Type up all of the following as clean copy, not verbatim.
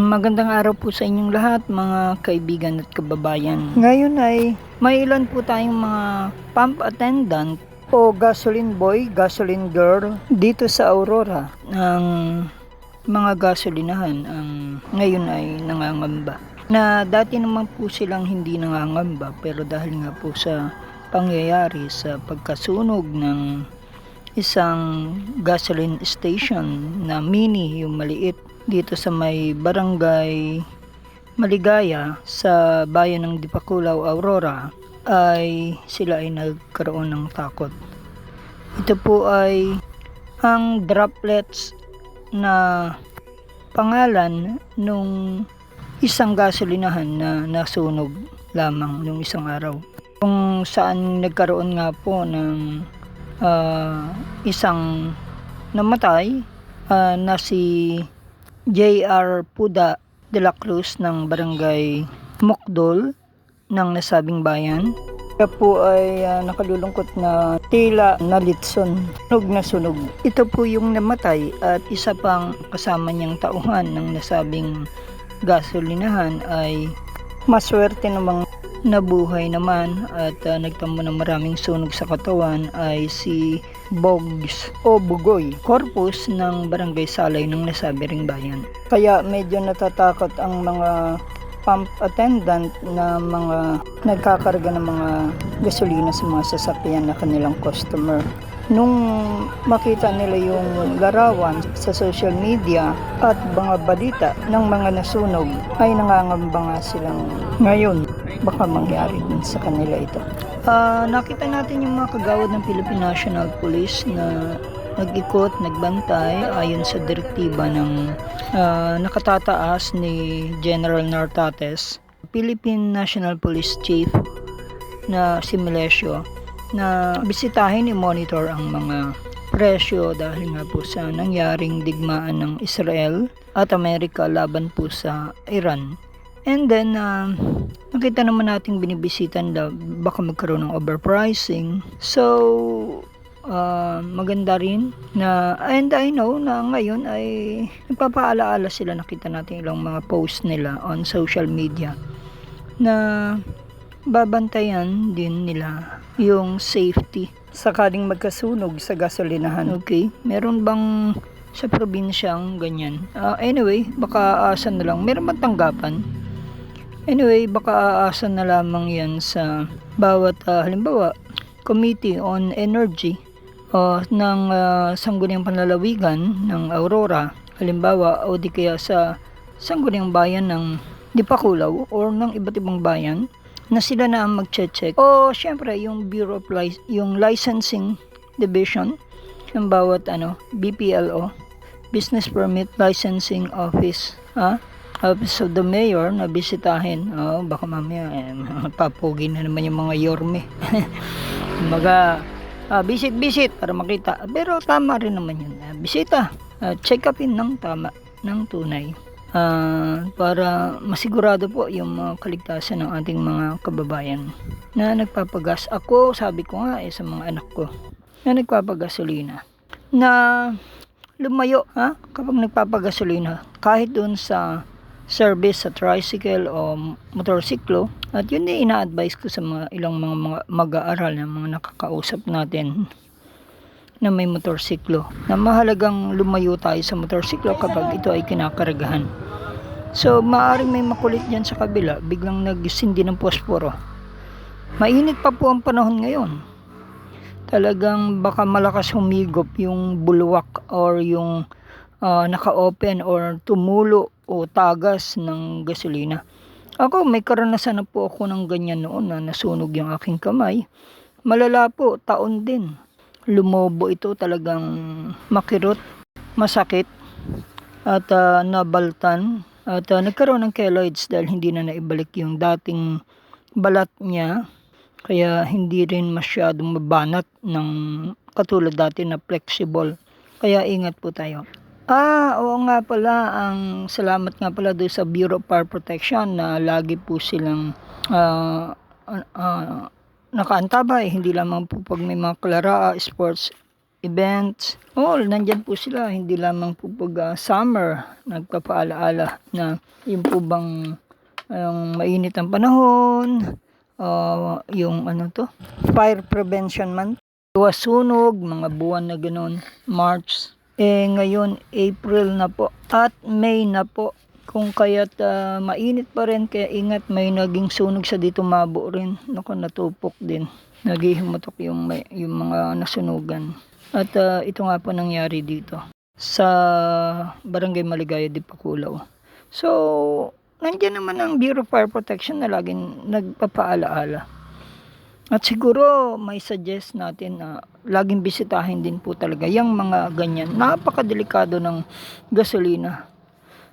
Magandang araw po sa inyong lahat mga kaibigan at kababayan. Ngayon ay may ilan po tayong mga pump attendant o gasoline boy, gasoline girl dito sa Aurora. Ang mga gasolinahan ang ngayon ay nangangamba. Na dati naman po silang hindi nangangamba pero dahil nga po sa pangyayari sa pagkasunog ng isang gasoline station na mini, yung maliit dito sa may barangay Maligaya sa bayan ng Dipakulaw, Aurora, ay sila ay nagkaroon ng takot. Ito po ay ang droplets na pangalan nung isang gasolinahan na nasunog lamang nung isang araw, kung saan nagkaroon nga po ng isang namatay na si J.R. Puda de la Cruz ng barangay Mokdol ng nasabing bayan. Kaya po ay nakalulungkot na tila nalitson, sunog na sunog. Ito po yung namatay at isa pang kasama niyang tauhan ng nasabing gasolinahan ay maswerte namang nabuhay naman at nagtamo ng maraming sunog sa katawan ay si Bogs o Bugoy, korpus ng barangay Salay ng nasabi ring bayan. Kaya medyo natatakot ang mga pump attendant na mga nagkakarga ng mga gasolina sa mga sasakyan na kanilang customer. Nung makita nila yung larawan sa social media at mga balita ng mga nasunog, ay nangangamba nga silang ngayon baka mangyari din sa kanila ito. Nakita natin yung mga kagawad ng Philippine National Police na nag-ikot, nagbantay ayon sa direktiba ng nakatataas ni General Nartates, Philippine National Police Chief na si Melesio, na bisitahin i-monitor ang mga presyo dahil nga po sa nangyaring digmaan ng Israel at Amerika laban po sa Iran. And then nakita naman natin binibisitan daw baka magkaroon ng overpricing. So maganda rin na, and I know na ngayon ay nagpapaalaala sila, nakita natin ilang mga post nila on social media na babantayan din nila yung safety sakaling magkasunog sa gasolinahan. Okay, meron bang sa probinsyang ganyan? Anyway, baka aasa na lang, meron bang tanggapan? Anyway, baka aasa na lamang yan sa bawat halimbawa Committee on Energy ng Sangguniang Panlalawigan ng Aurora, halimbawa, o di kaya sa Sangguniang Bayan ng Dipakulaw or ng iba't ibang bayan, na sila na ang mag-check. O syempre yung Bureau of yung Licensing Division ng bawat BPLO, Business Permit Licensing Office, Office of the Mayor, na bisitahin. Baka mamaya papogi na naman yung mga yorme. Mga visit para makita, pero tama rin naman yun, bisita, check upin ng tama, ng tunay, para masigurado po yung kaligtasan ng ating mga kababayan na nagpapagas. Ako, sabi ko nga sa mga anak ko na nagpapagasolina, na lumayo kapag nagpapagasolina, kahit doon sa service sa tricycle o motorsiklo. At yun din ina-advise ko sa mga ilang mga mag-aaral na mga nakakausap natin na may motorsiklo, na mahalagang lumayo tayo sa motorsiklo kapag ito ay kinakaragahan. So maaaring may makulit dyan sa kabila, biglang nagsindi ng posporo. Mainit pa po ang panahon ngayon, talagang baka malakas humigop yung bulwak or yung naka-open or tumulo o tagas ng gasolina. Ako, may karanasan na po ako ng ganyan noon na nasunog yung aking kamay. Malala po, taon din. Lumobo ito, talagang makirot, masakit, at nabaltan. At nagkaroon ng keloids dahil hindi na naibalik yung dating balat niya. Kaya hindi rin masyadong mabanat ng katulad dati na flexible. Kaya ingat po tayo. Oo nga pala, salamat nga pala doon sa Bureau of Fire Protection na lagi po silang nakaantabay, hindi lamang po pag may mga sports events, all nandyan po sila. Hindi lamang po pag summer nagpapaalaala na yung po bang mainit ang panahon, yung fire prevention month, iwas sunog, mga buwan na ganun, March. Ngayon April na po at May na po, kung kaya't mainit pa rin, kaya ingat, may naging sunog sa dito Mabo rin. Naku, natupok din, naghihimutok yung mga nasunugan. At ito nga po nangyari dito sa Barangay Maligaya, Dipakulaw. So nandiyan naman ang Bureau of Fire Protection na laging nagpapaalaala. At siguro may suggest natin na laging bisitahin din po talaga yung mga ganyan. Napakadelikado ng gasolina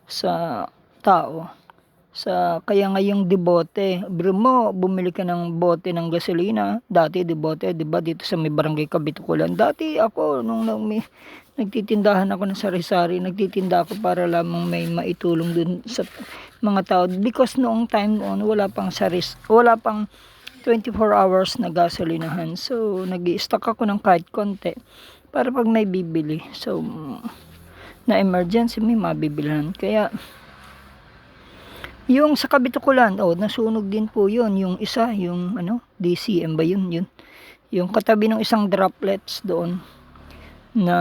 sa tao. Kaya nga yung debote, bro mo, bumili ka ng bote ng gasolina. Dati debote, di ba, dito sa may barangay Kabitukulan. Dati ako, nung nagtitindahan ako ng sari-sari, nagtitinda ako para lamang may maitulong dun sa mga tao. Because noong time noon, wala pang 24 hours na gasolinahan. So, nag-i-stock ako ng kahit konti para pag may bibili. So, na emergency, may mabibilhan. Kaya, yung sa Kabitukulan, nasunog din po yun. Yung isa, yung DCM ba yun? Yung katabi ng isang droplets doon na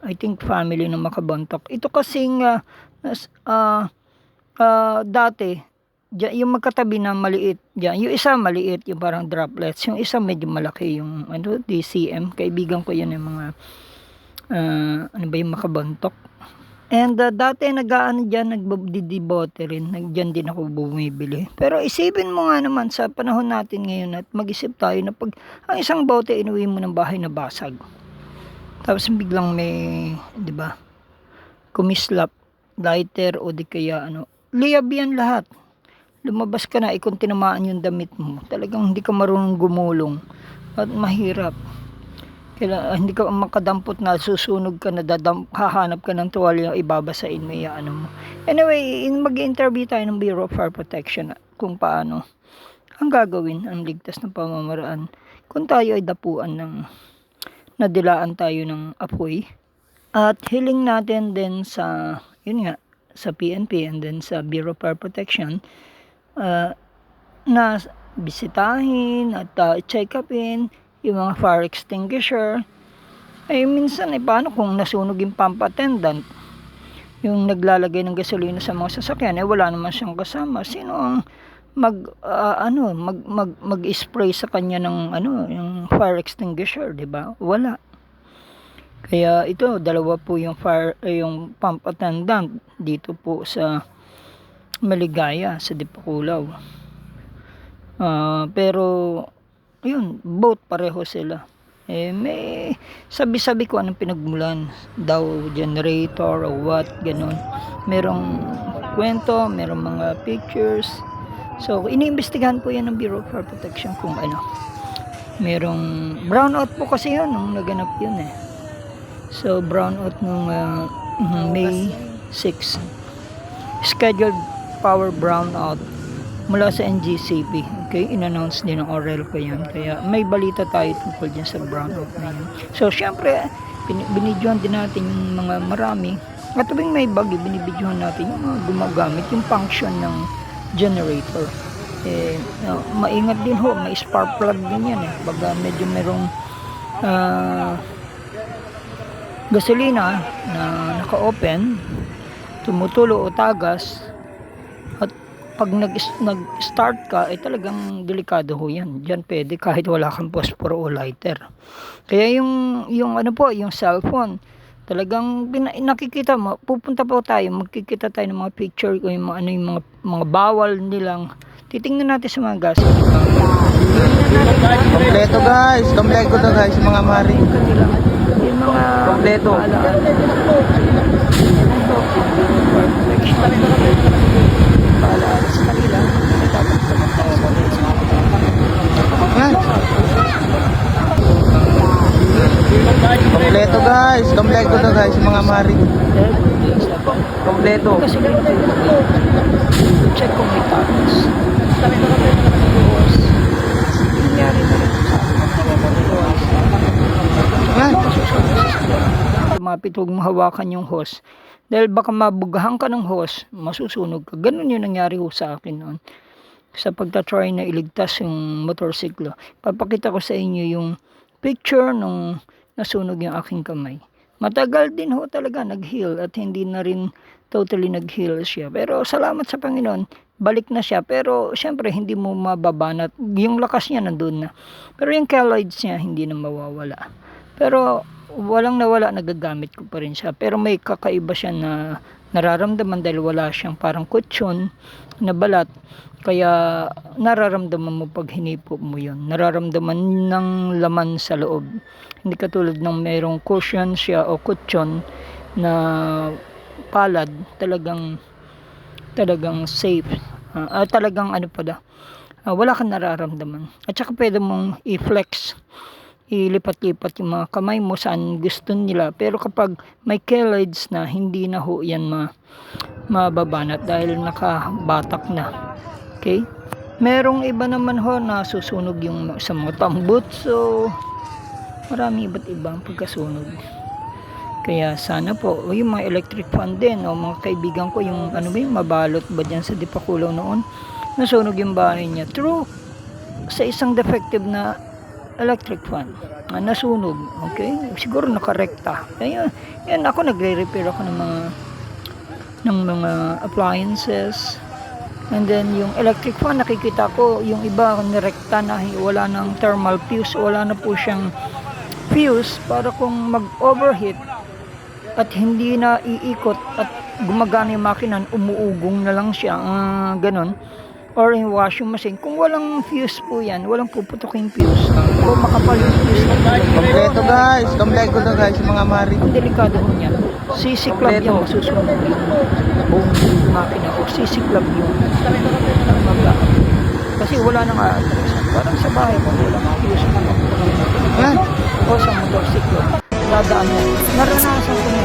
I think family ng Makabontok. Ito kasing dati, yung magkatabi na maliit, yung isa maliit, yung parang droplets, yung isa medyo malaki, yung DCM, kaibigan ko yun, yung mga yung Makabontok. And dati nagdidibote rin, dyan din ako bumibili. Pero isipin mo nga naman sa panahon natin ngayon at mag-isip tayo na pag ang isang bote inuwi mo ng bahay na basag, tapos biglang may, di ba, kumislap, lighter o di kaya liyab yan lahat. Lumabas ka na, kung tinamaan yung damit mo, talagang hindi ka marunong gumulong at mahirap. Kaya hindi ka makadampot na, susunog ka na, hahanap ka ng tuwalya, ibabasain mo mo. Anyway, mag-interview tayo ng Bureau of Fire Protection kung paano ang gagawin, ang ligtas na pamamaraan kung tayo ay dapuan nadilaan tayo ng apoy. At hiling natin din sa sa PNP and then sa Bureau of Fire Protection na bisitahin at check upin yung mga fire extinguisher. Minsan paano kung nasunog yung pump attendant, yung naglalagay ng gasolina sa mga sasakyan, wala naman siyang kasama, sino ang mag-spray sa kanya ng yung fire extinguisher, di ba? Wala. Kaya ito, dalawa po yung yung pump attendant dito po sa Maligaya, sa Dipakulaw. Pero yun, both pareho sila. May sabi-sabi ko anong pinagmulan daw, generator o what, ganun. Merong kwento, merong mga pictures. So iniimbestigahan po yan ng Bureau of Fire Protection kung merong brownout po kasi yun nung naganap yun So brownout nung May 6, scheduled power brownout mula sa NGCP. Okay, in-announce din ng Orel ko yan. Kaya may balita tayo tungkol dyan sa brownout na yun. So syempre, binidyohan din natin yung mga marami. At tuwing may bagyo, binibidyohan natin yung mga gumagamit, yung function ng generator. Maingat din ho, may spark plug din yan Baga medyo merong gasolina na naka-open, tumutulo o tagas, at pag nag-start ka, talagang delikado ho yan. Diyan pwede kahit wala kang posporo o lighter. Kaya yung yung cellphone, talagang nakikita mo, pupunta po tayo, magkikita tayo ng mga picture ko, yung mga bawal nilang, titingnan natin sa mga gas. Kompleto guys, kompleto to guys, mga mari. Yung mga kompleto. Paalaala sa kanila, dapat kompleto guys, kompleto to guys, mga mari. Kompleto. Kasi check kung may tapas. Nangyari na rin sa Yan. Lumapit, huwag mo hawakan yung hose. Dahil baka mabugahan ka ng hose, masusunog ka. Ganun yung nangyari ho sa akin noon. Sa pagtatry na iligtas yung motorsiklo. Papakita ko sa inyo yung picture nung nasunog yung aking kamay. Matagal din ho talaga nag-heal at hindi na rin totally nag-heal siya. Pero salamat sa Panginoon, balik na siya. Pero syempre hindi mo mababanat. Yung lakas niya nandun na. Pero yung keloids niya hindi na mawawala. Pero walang nawala, nagagamit ko pa rin siya. Pero may kakaiba siya na nararamdaman dahil wala siyang parang kutsyon na balat. Kaya nararamdaman mo pag hinipo mo yun. Nararamdaman ng laman sa loob. Hindi katulad ng mayroong cushion siya o kutsyon na palad. Talagang safe. Talagang ano pala. Wala kang nararamdaman. At saka pwede mong i-flex. Ilipat-lipat yung mga kamay mo saan gusto nila. Pero kapag may keloids na, hindi na ho yan mababanat dahil nakabatak na. Okay? Merong iba naman ho na susunog yung sa mga tambut. So, marami iba't ibang pagkasunog. Kaya sana po, yung mga electric fan din, o mga kaibigan ko, yung ano ba yung mabalot ba dyan sa Dipakulaw noon, nasunog yung bahay niya. True, sa isang defective na electric fan, nasunog. Okay? Siguro nakarekta. Kaya, yan ako, nagre-repair ako ng mga appliances. And then yung electric fan, nakikita ko yung iba nirekta na wala ng thermal fuse, wala na po siyang fuse para kung mag-overheat at hindi na iikot at gumagana yung makina, umuugong na lang siya, ganon. Or yung washing machine, kung walang fuse po yan, walang puputuking fuse o makapal yung fuse. Kompleto guys. Kompleto na guys yung mga mari. Ang delikado ho niyan, sisiklab yung masusunod yung buong makina o sisiklab yung maga. Kasi wala nang aatrasan. Parang sa bahay kung wala nang fuse Yan. o sa motorsiklo, dadaan mo. Naranasan ko na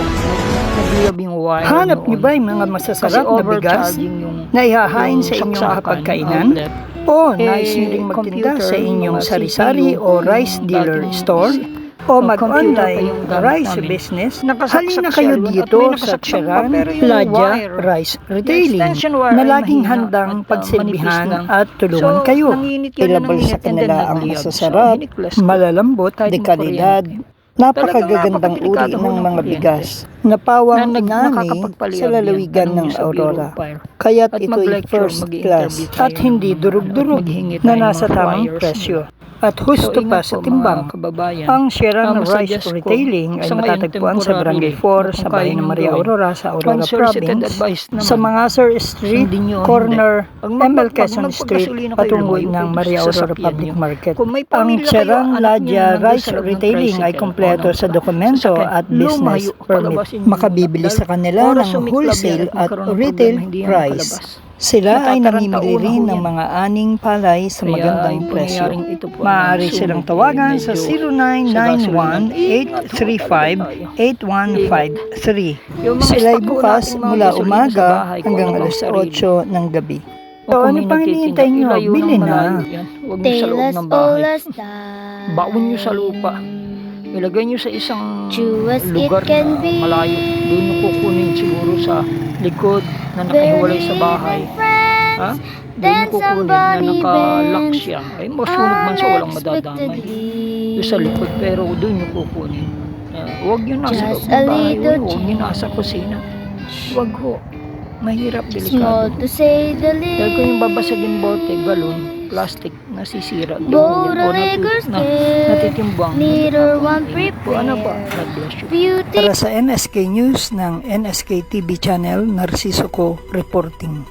nagliyab yung wire. Hanap niyo noon. ba yung mga masasarap Kasi na bigas overcharging yung na ihahain sa inyong saksakan, hapagkainan? outlet. O nais niyo ring magtinda Computer, sa inyong mga sari-sari CPU, o rice dealer dating store? O computer mag-online pa yung gamit rice namin. business? Nakasaksak Halina siya kayo doon at dito may sa nakasaksak pa, Tiyaran, pero yung Ladya wire, Rice yung Retailing extension wire na ay laging mahina handang at, pagsilbihan manipis lang. at tulungan So, kayo. nanginit yan Ilabal ng sa init and then kanila ang nagliyab. masasarap, So, hiniklas ko. malalambot, Kahit dekalidad, makuryente. napakagagandang uri napakadelikado ho ng ng mga kuryente. bigas na pawang Na inani nakakapagpaliyab sa lalawigan yan. ng Tanong niyo sa Aurora. Bureau of Fire. Kaya't At ito'y mag-lecture, first mag-i-interview class tayo at hindi ng- durug-durug maghihingi tayo na ng nasa mga tamang flyers. presyo at husto ingat pa po, sa mga timbang. kababayan. Ang Sierra Masuggest Rice ko, Retailing ay sa ngayon, matatagpuan sa temporary, Barangay 4 kung sa kaya bayan ng niyong Maria gawin. Aurora sa Aurora Unsolicited Province advice naman. sa Mangasar Street, Sundin niyo, corner hindi. ML Quezon Street magpagasolina kayo, patungo lumayo ng kayo Maria sa Aurora sasakyan Public niyo. Market. Kung may Ang pamilya kayo, Sierra anak niyo Ladya nandun Rice sa loob ng Retailing ay tricycle, kompleto o sa dokumento sasakyan, at business lumayo, permit. palabasin niyo Makabibili muna. sa kanila Oras ng sumiklab wholesale yan at magkaroon ng retail problema, hindi yan price. makalabas. Sila ay Natataranta namimili rin una ho ng yan. mga aning palay sa Kaya magandang yung presyo. pangyayaring ito po Maaari ng silang sunog, tawagan eh, sa medyo 0991-835-8153. Yung mga Sila'y stock po bukas nating mga mula gasolina sa umaga bahay, kung hanggang ano alas bang sarili. 8 ng gabi. O So, kung ano may pang nagtitinda, hinihintay nyo? ilayo ng Bili na. malayo yan. Huwag nyo sa loob ng bahay. Baon nyo sa lupa. Ilagay nyo sa isang True as lugar it can na be. malayo. Doon nyo kukunin siguro sa likod na nakahiwalay sa bahay. Ha? Doon nyo kukunin na nakalock siya. Ay, masunog man sa walang madadamay. Doon sa likod, pero doon nyo kukunin. Huwag nyo nasa loob Just ng a bahay. little Huwag nyo nasa kusina. Huwag ho. Mahirap, Small delikado. to say the Dahil kung yung least. babasagin bote, galon, plastic, nasisira. Both Ganyan. O of acres natitimbang. neither one O ano pa? prepared. God bless you. Beauty Para sa NSK News ng NSK TV channel, Narciso Ko reporting.